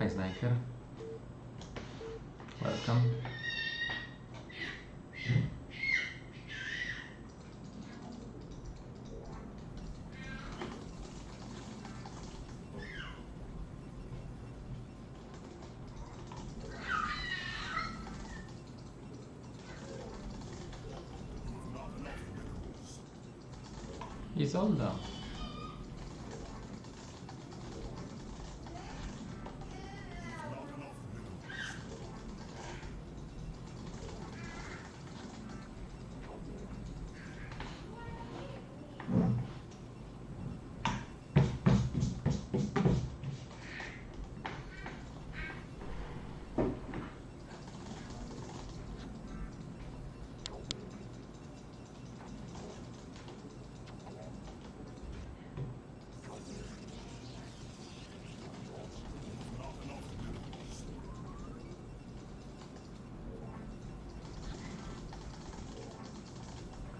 Hi Sniker. Welcome. Isolda.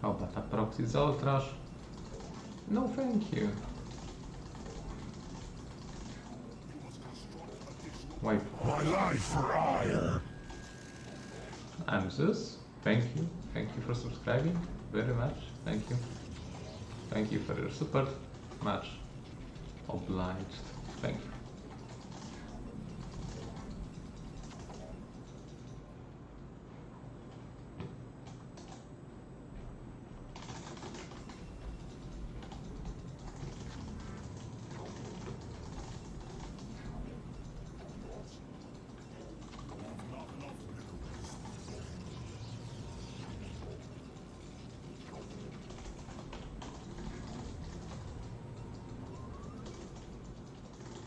How about a proxy Zoltrash? No thank you. Wait. My life for ire. I'm Zeus. Thank you. Thank you for subscribing very much. Thank you. Thank you for your support. Much obliged. Thank you.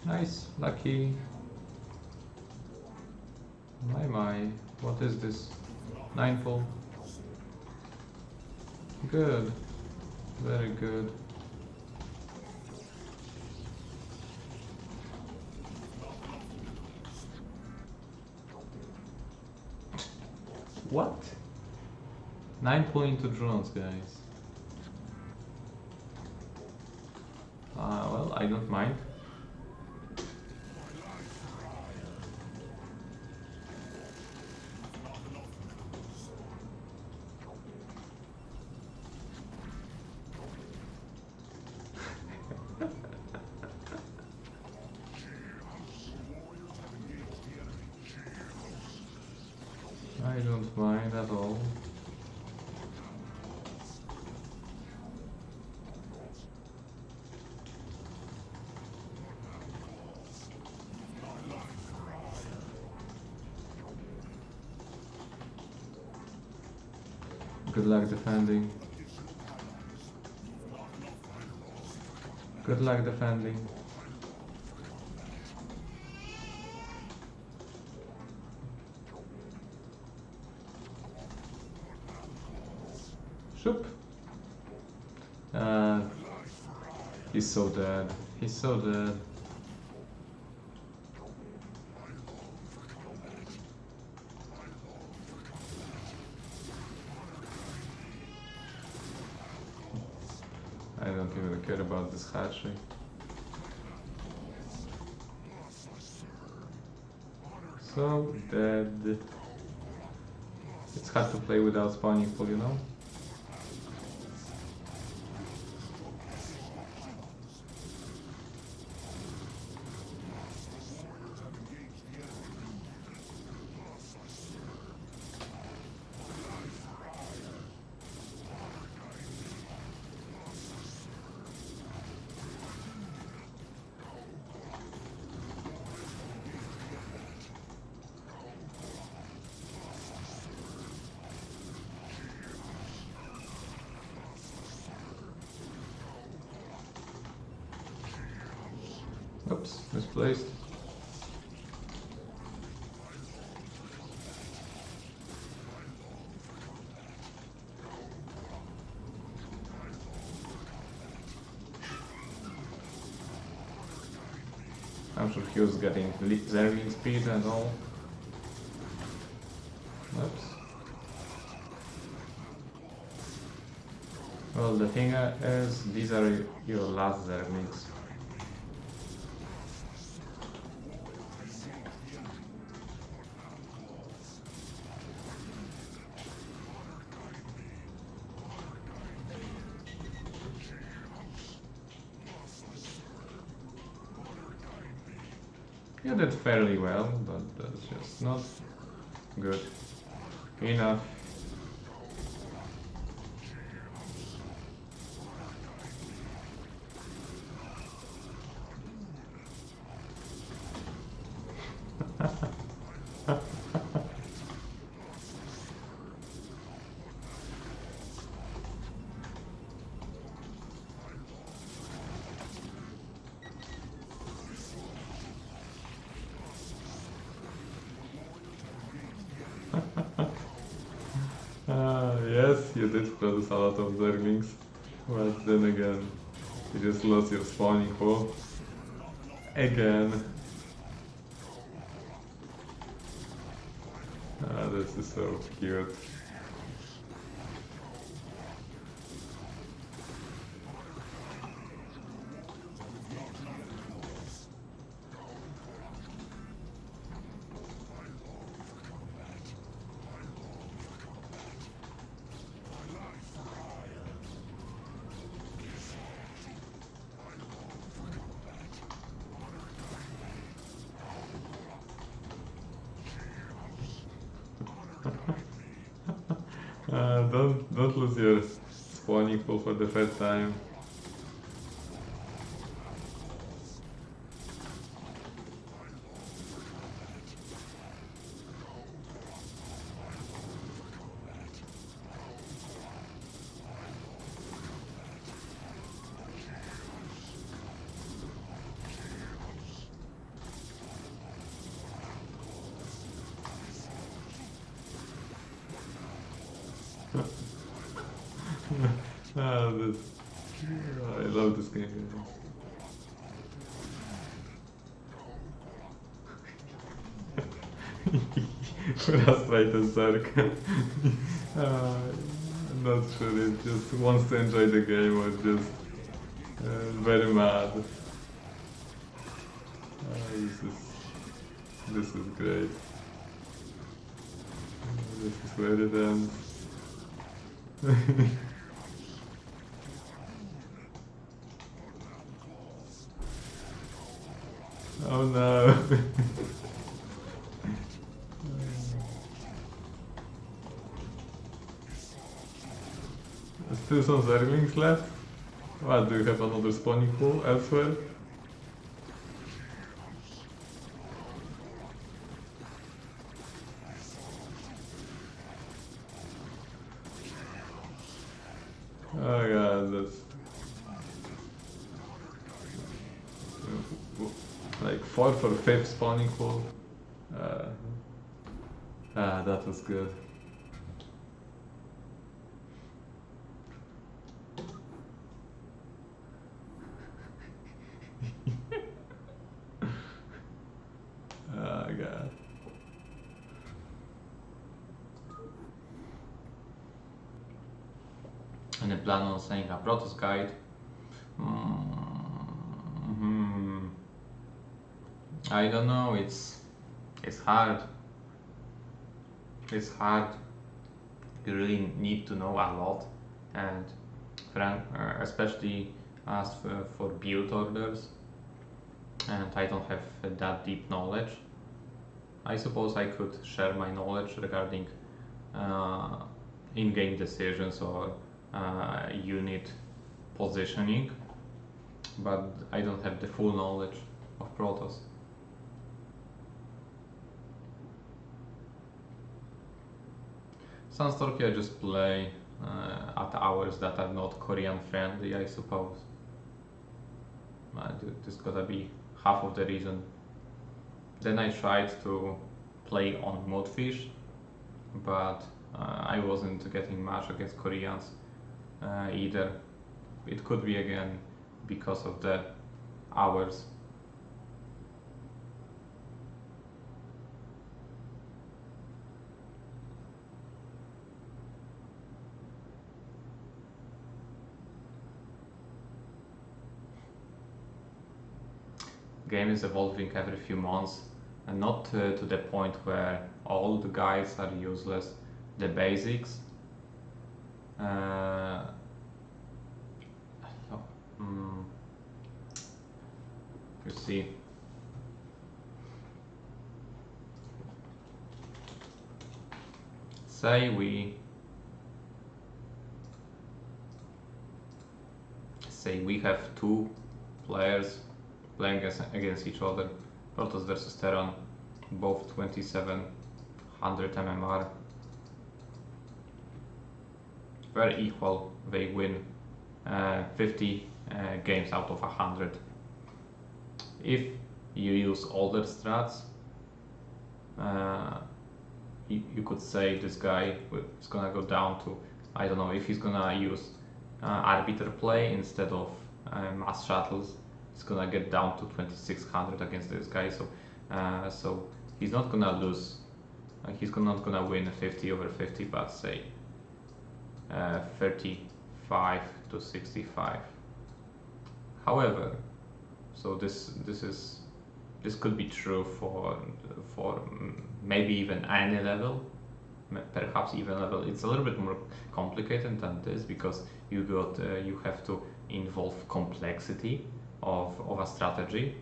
Nice, lucky. My, what is this? 9-full. Good, very good. What? 9-full into drones, guys. Well, I don't mind. I don't mind at all. Good luck defending. Good luck defending. Shoop. He's so dead. He's so dead. I don't even care about this hatchery. So dead. It's hard to play without spawning full, you know? Oops, misplaced. I'm sure he was getting Zergling speed and all. Oops. Well, the thing is, these are your last Zerglings. You did fairly well, but that's just not good enough. Yes, you did produce a lot of Zerglings, but then again, you just lost your spawning pool. Again. This is so cute. Don't lose your spawning pool for the first time. I love this game. Frustrated Zerg. I'm not sure it just wants to enjoy the game or just very mad. This is great. This is where it ends. Oh no. Still some Zerglings left? What, do you have another spawning pool elsewhere? Oh god, that's... like 4 for 5th spawning pool. That was good. Oh god. Any plan on saying a Protoss guide? I don't know, it's hard. It's hard. You really need to know a lot, and especially as for build orders, and I don't have that deep knowledge. I suppose I could share my knowledge regarding in-game decisions or unit positioning, but I don't have the full knowledge of Protoss. Sunstorky I just play at hours that are not Korean friendly, I suppose. This gotta be half of the reason. Then I tried to play on Mudfish, but I wasn't getting much against Koreans either. It could be again because of the hours. Game is evolving every few months, and not to the point where all the guides are useless. The basics. You see, say we have two players playing against each other, Protoss versus Terran, both 2700 MMR, very equal. They win 50 games out of 100. If you use older strats, you could say this guy is gonna go down to, I don't know, if he's gonna use arbiter play instead of mass shuttles, it's gonna get down to 2600 against this guy. So he's not gonna lose, he's not gonna win 50 over 50, but say 35 to 65. However, so this could be true for maybe even any level, perhaps even level. It's a little bit more complicated than this because you have to involve complexity of a strategy.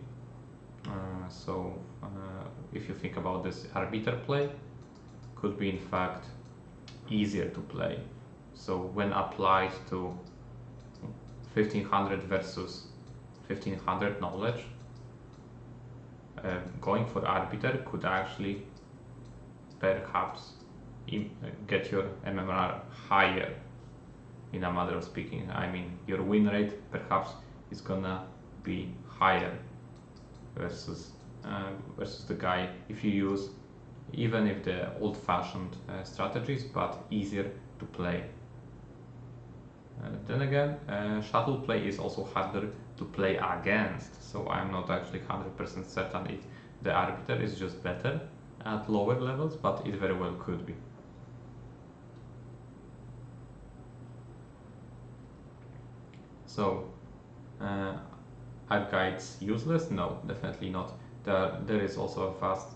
If you think about this, arbiter play could be in fact easier to play. So when applied to 1500 versus 1500 knowledge, going for arbiter could actually perhaps get your MMR higher. In a matter of speaking, I mean your win rate perhaps is gonna be higher versus the guy if you use even if the old-fashioned strategies, but easier to play. Then again, shuttle play is also harder to play against, so I'm not actually 100% certain if the arbiter is just better at lower levels, but it very well could be. So, are guides useless? No, definitely not. There is also a fast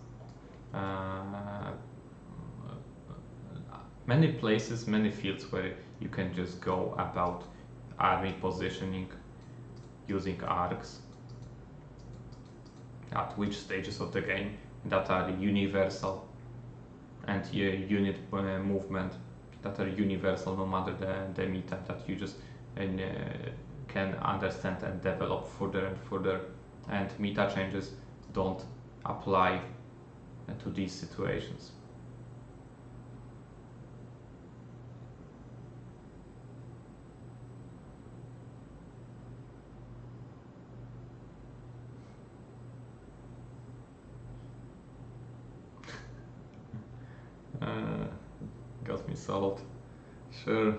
many places, many fields where you can just go about army positioning using arcs at which stages of the game that are universal, and unit movement that are universal no matter the meta, that you just can understand and develop further and further, and meta changes don't apply to these situations. Got me sold. Sure.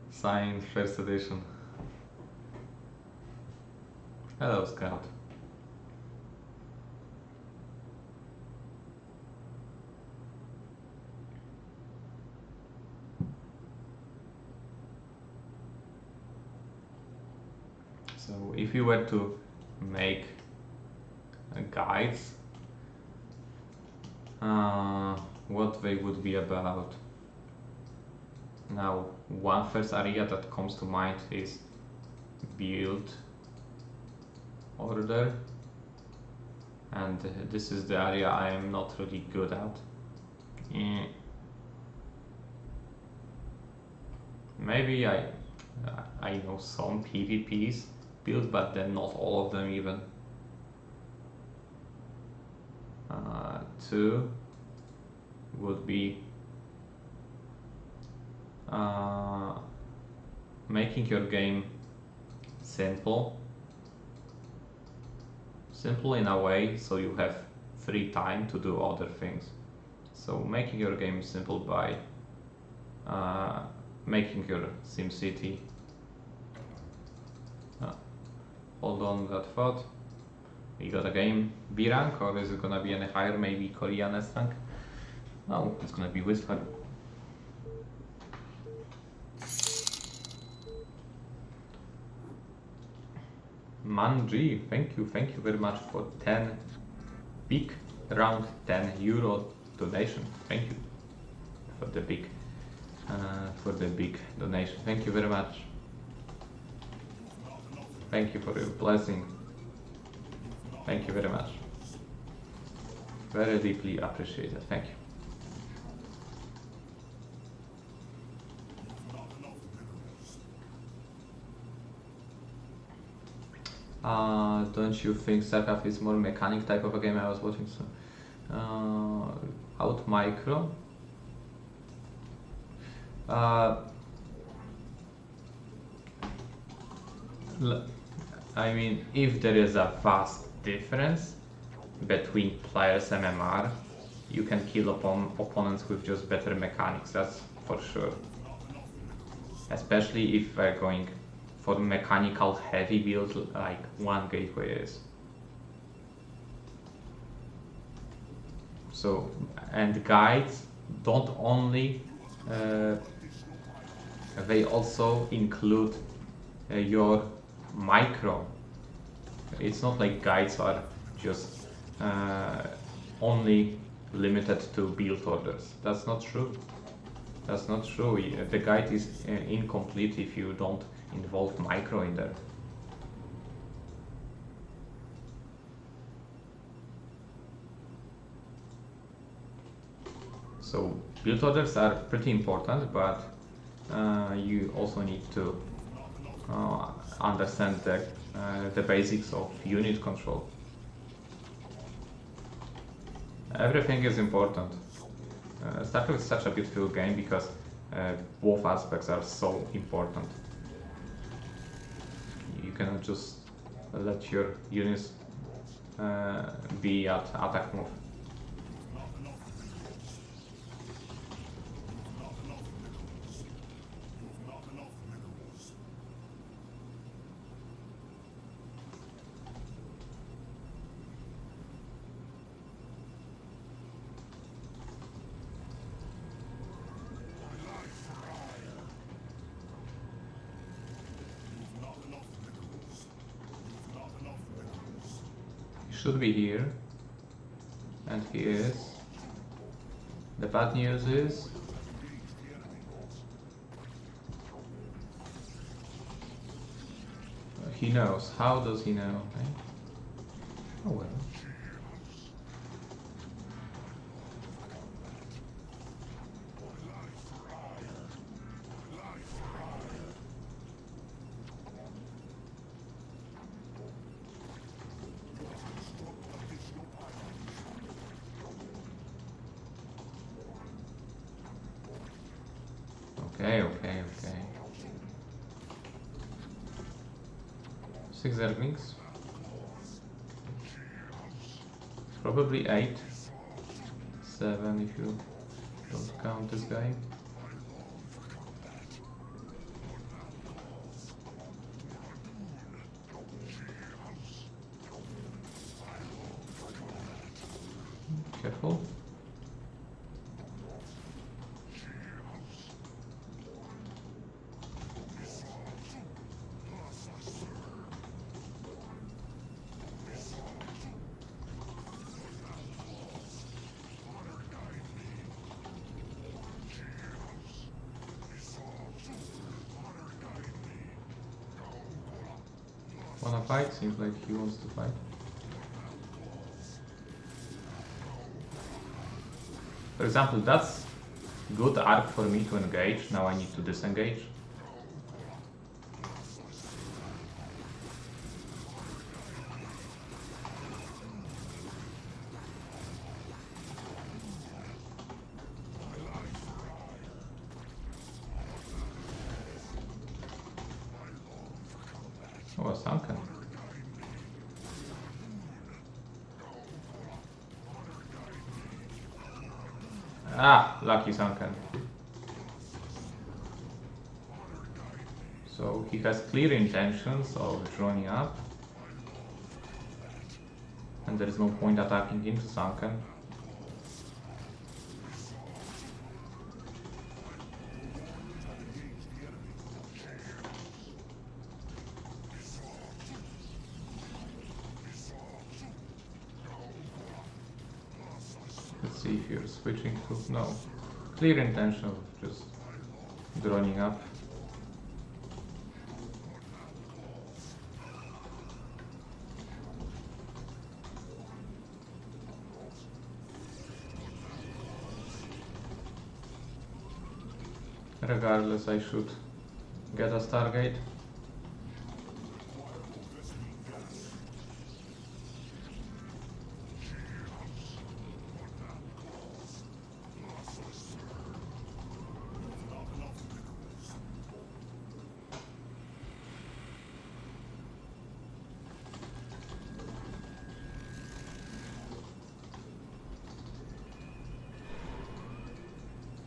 Signed, first edition. Hello, Scout. So if you were to make guides, what they would be about. Now, one first area that comes to mind is build order, and this is the area I am not really good at. Maybe I know some PvPs build, but then not all of them even. 2 would be making your game simple in a way so you have free time to do other things. So making your game simple by making your SimCity. Hold on that thought. We got a game B rank, or is it gonna be any higher? Maybe Korean S rank? No, it's gonna be WhistleR. Manji, thank you very much for 10 big round 10 euro donation. Thank you for the big donation. Thank you very much. Thank you for your blessing. Thank you very much. Very deeply appreciated. Thank you. Don't you think StarCraft is more mechanic type of a game? I was watching some out micro. I mean, if there is a vast difference between players MMR, you can kill opponents with just better mechanics, that's for sure. Especially if we're going for mechanical heavy build like one gateway is. So, and guides don't only, they also include your micro. It's not like guides are just only limited to build orders. That's not true. That's not true. The guide is incomplete if you don't involve micro in there. So build orders are pretty important, but you also need to understand the basics of unit control. Everything is important. StarCraft is such a beautiful game because both aspects are so important. You cannot just let your units be at attack move. Should be here, and he is. The bad news is he knows. How does he know? Eh? Oh well. Okay. 6 Zerglings. Probably 8. 7 if you don't count this guy. Careful. Wanna fight? Seems like he wants to fight. For example, that's good arc for me to engage. Now I need to disengage. Oh, sunken. Ah, lucky sunken. So he has clear intentions of drawing up, and there is no point attacking into sunken. Let's see if you're switching to... no. Clear intention of just droning up. Regardless, I should get a Stargate.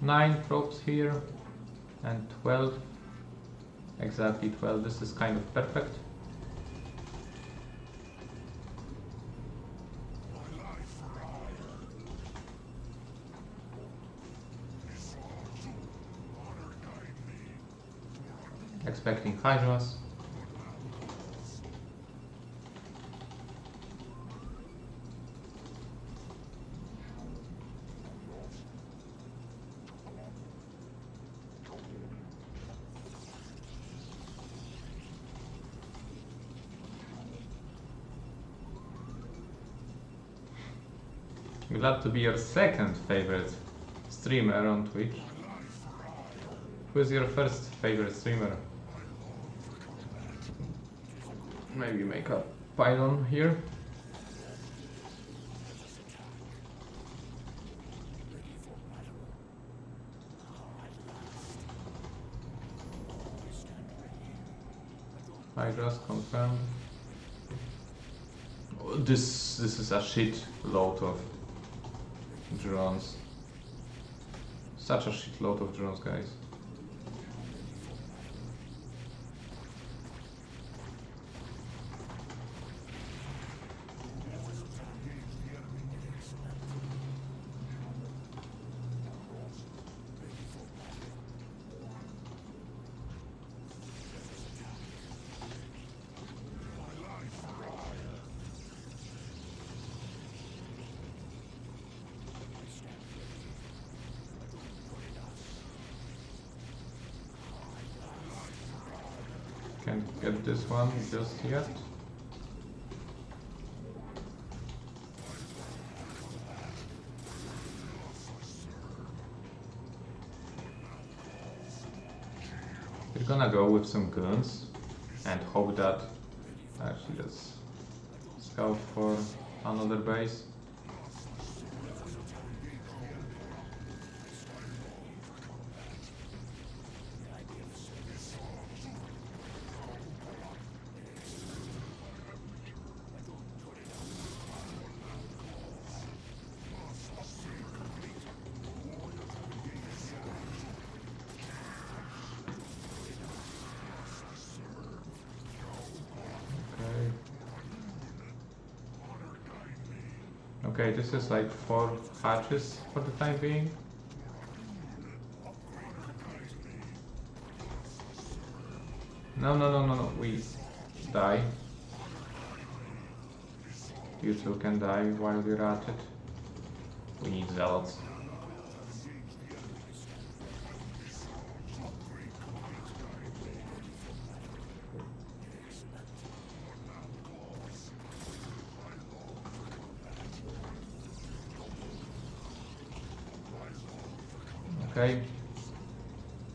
9 probes here and 12, exactly 12. This is kind of perfect. Expecting hydras. Glad to be your second favorite streamer on Twitch. Who is your first favorite streamer? Maybe make a pylon here. Hydras confirmed. Oh, this is a shit load of drones. Such a shit load of drones, guys. Can't get this one just yet. We're gonna go with some guns and hope that actually let's scout for another base. Okay, this is like 4 hatches for the time being. No, we die. You two can die while we're at it. We need zealots. Okay,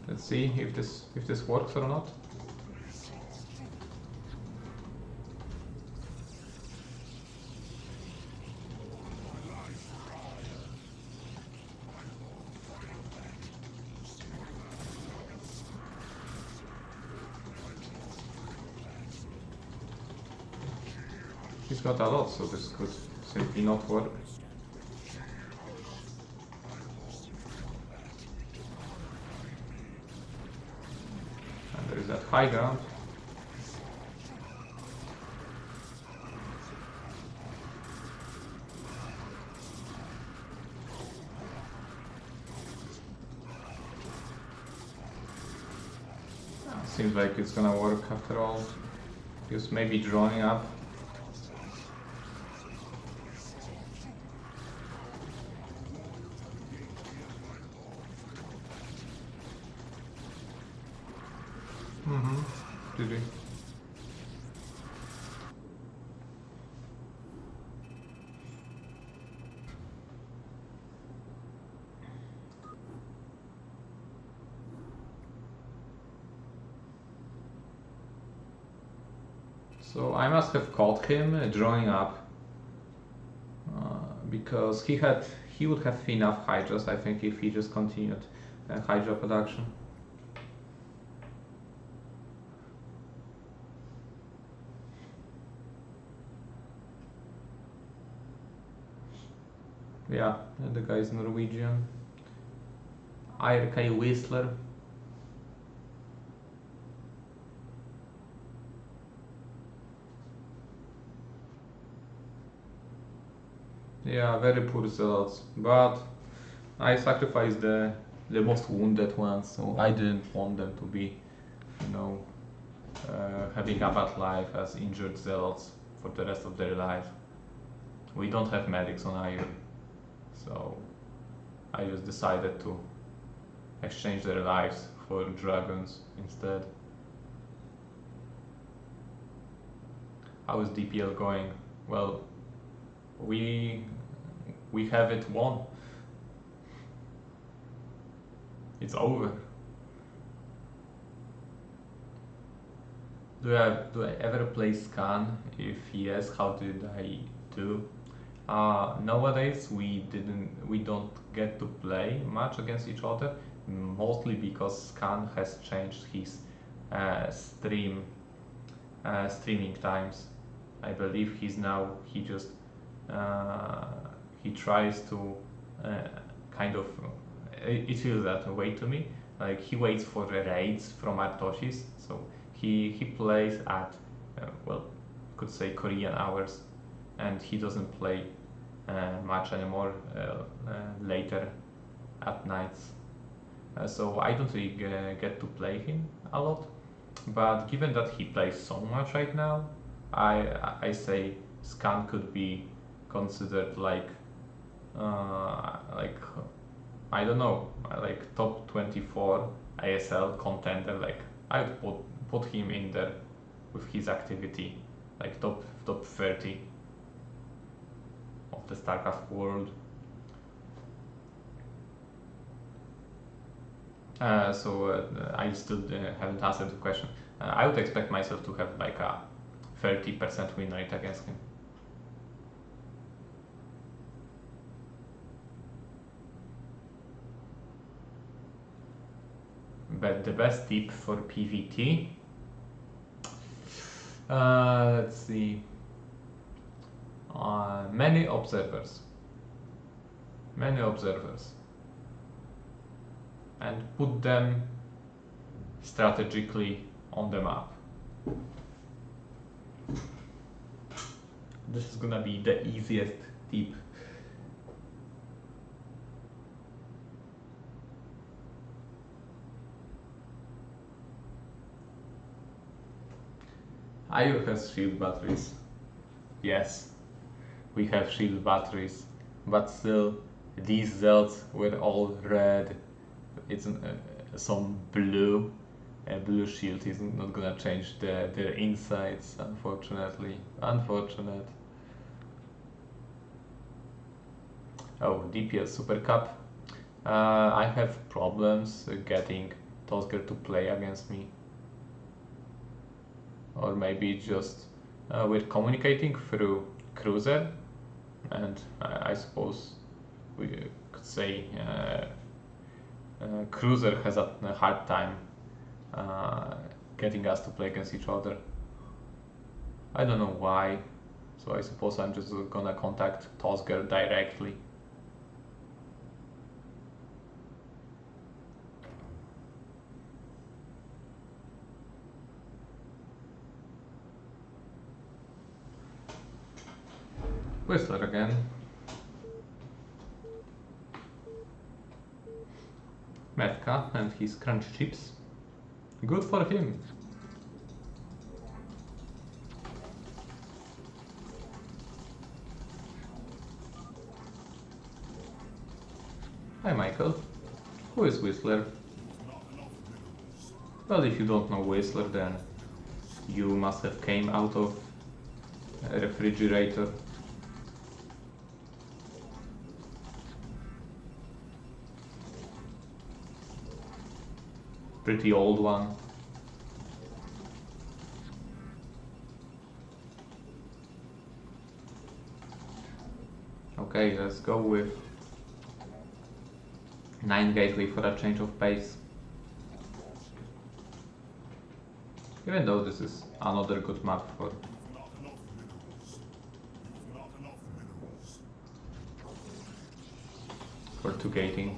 let's see if this works or not. He's got a lot, so this could simply not work. That high ground. Seems like it's gonna work after all. Just maybe drawing up. GG. So I must have caught him drawing up because he would have enough hydras, I think, if he just continued hydra production. Yeah, the guy is Norwegian. iRk-WhistleR. Yeah, very poor zealots, but I sacrificed the most wounded ones, so I didn't want them to be, you know, having a bad life as injured zealots for the rest of their life. We don't have medics on iron, so I just decided to exchange their lives for dragons instead. How is DPL going? Well, we have it won. It's over. Do I ever play Scan? If yes, how did I do? Nowadays we don't get to play much against each other, mostly because Scan has changed his streaming times. I believe he tries to kind of it feels that way to me. Like he waits for the raids from Artoshis, so he plays at well, could say Korean hours, and he doesn't play much anymore later at nights. So I don't really get to play him a lot. But given that he plays so much right now, I say Scan could be considered like I don't know, like top 24 ASL contender. Like I'd put him in there with his activity, like top 30 of the StarCraft world. So I still haven't answered the question. I would expect myself to have like a 30% win rate against him. But the best tip for PvT, let's see, many observers, and put them strategically on the map. This is gonna be the easiest tip. iRk has shield batteries. Yes, we have shield batteries, but still these zealots were all red. It's some blue. A blue shield is not gonna change their insides, unfortunately. Unfortunate. Oh, DPS Super Cup. I have problems getting Tosger to play against me. Or maybe just we're communicating through Cruiser, and I suppose we could say Cruiser has a hard time getting us to play against each other. I don't know why, so I suppose I'm just gonna contact Tosger directly. Whistler again. Metka and his crunch chips. Good for him. Hi Michael. Who is Whistler? Well, if you don't know Whistler, then you must have came out of a refrigerator. Pretty old one. Okay, let's go with 9 gateway for a change of pace. Even though this is another good map for 2 gating.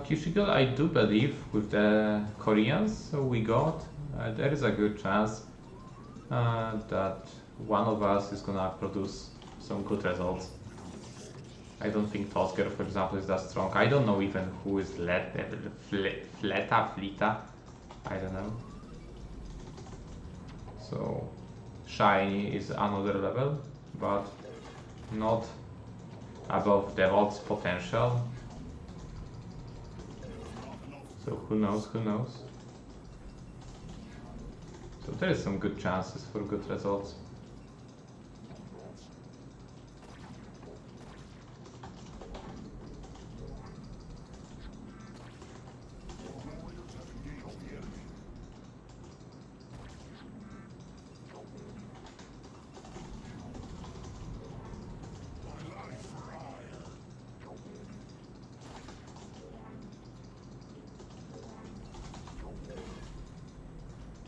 Kishigal, I do believe with the Koreans we got, there is a good chance that one of us is gonna produce some good results. I don't think Tosker, for example, is that strong. I don't know even who is Fleta, I don't know. So Shiny is another level, but not above Devolt's potential. So who knows, who knows. So there is some good chances for good results.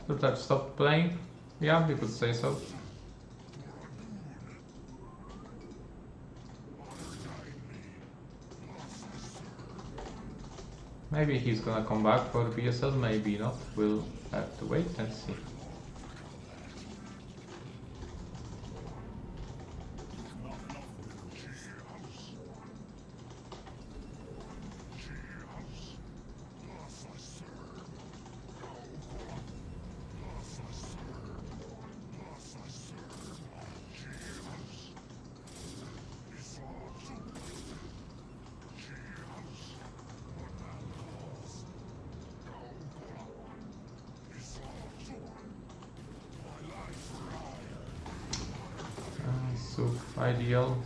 Should I stop playing? Yeah, you could say so. Maybe he's gonna come back for BSL, maybe not. We'll have to wait and see. So ideal.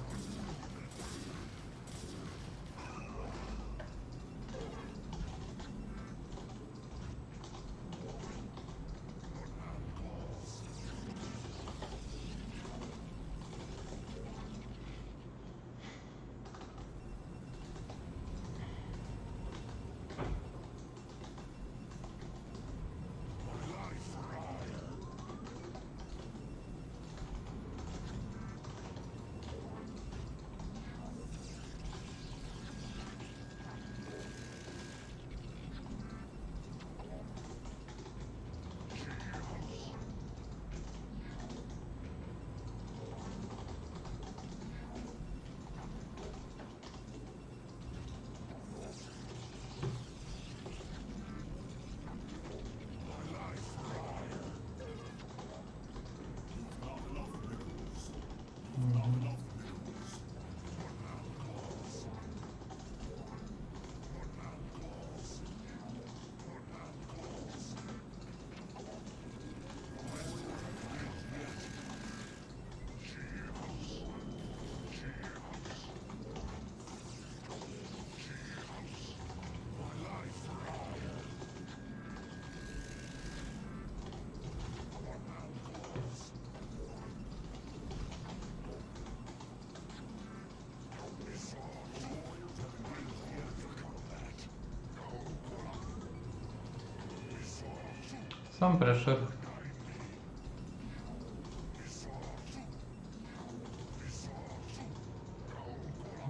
Some pressure.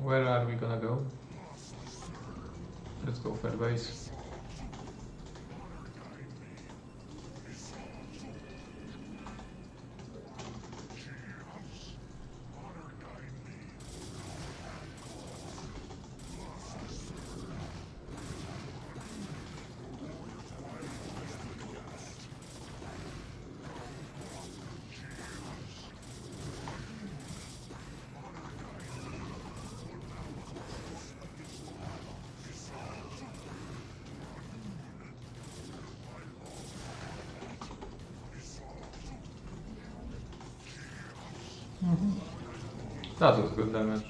Where are we gonna go? Let's go fair base. That was good damage.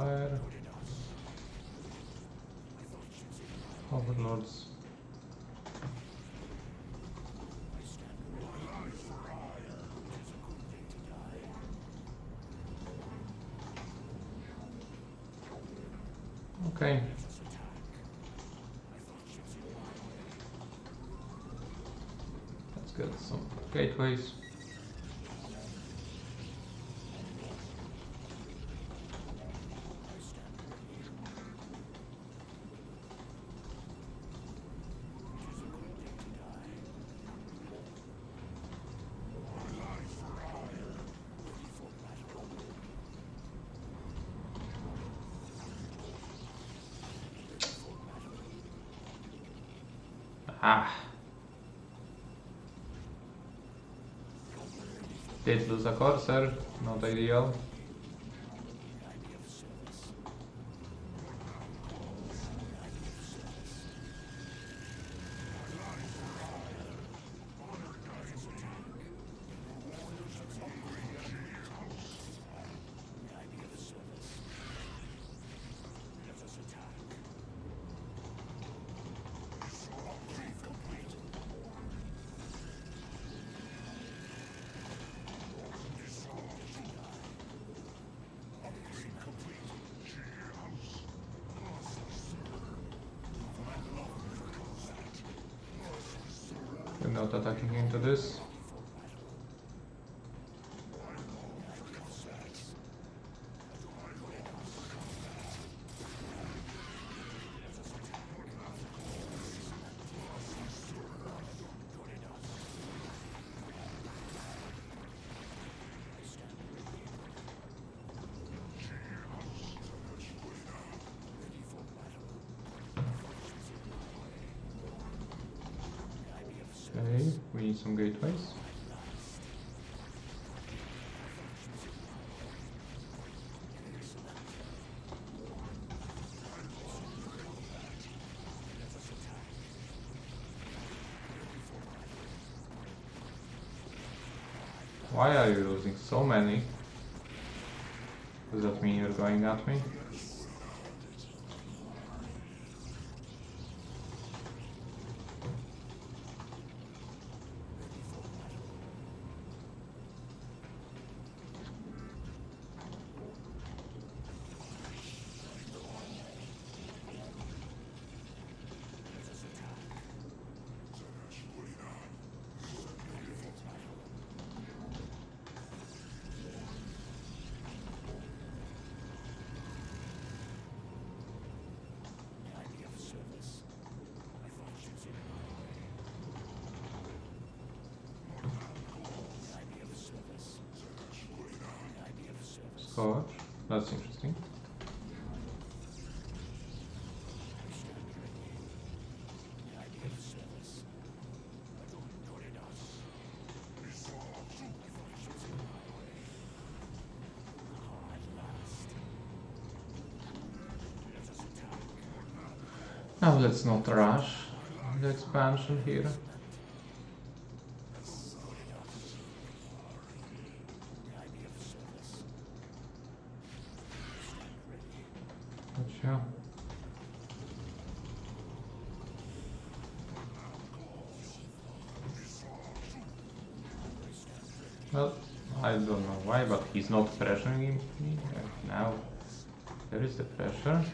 fire. Overlords. Okay. Let's get some gateways. Ah. Did lose a cursor, not ideal. We're not attacking into this. Okay, we need some gateways. Why are you losing so many? Does that mean you're going at me? Scorch, that's interesting. Now let's not rush the expansion here. Gotcha. Well, I don't know why, but he's not pressuring me. Now there is the pressure.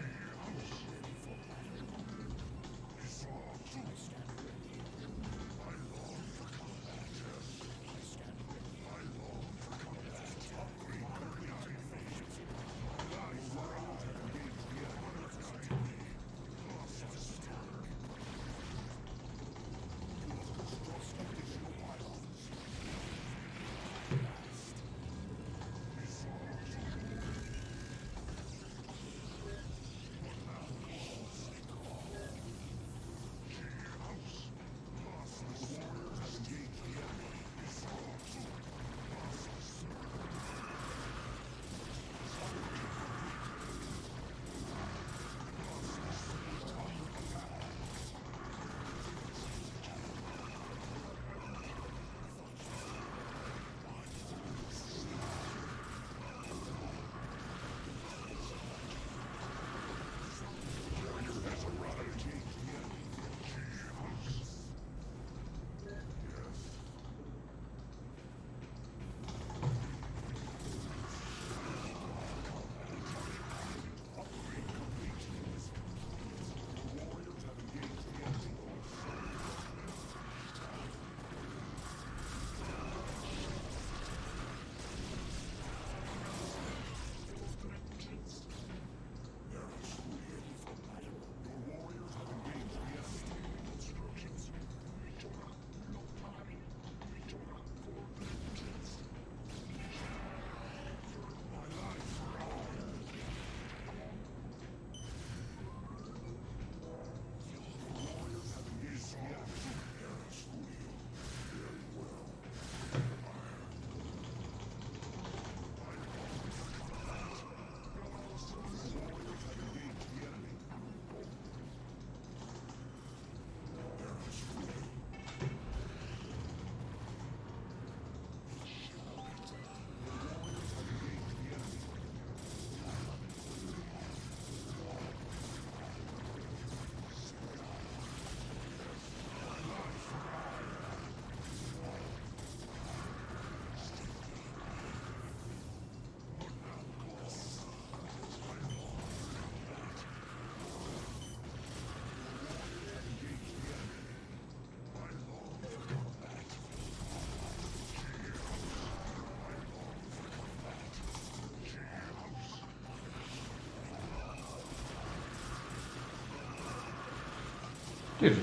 GG.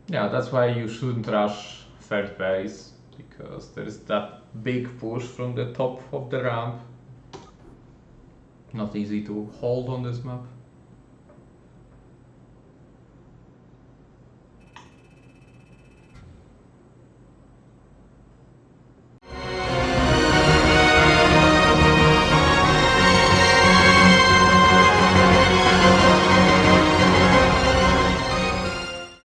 Yeah, that's why you shouldn't rush third base, because there is that big push from the top of the ramp. Not easy to hold on this map.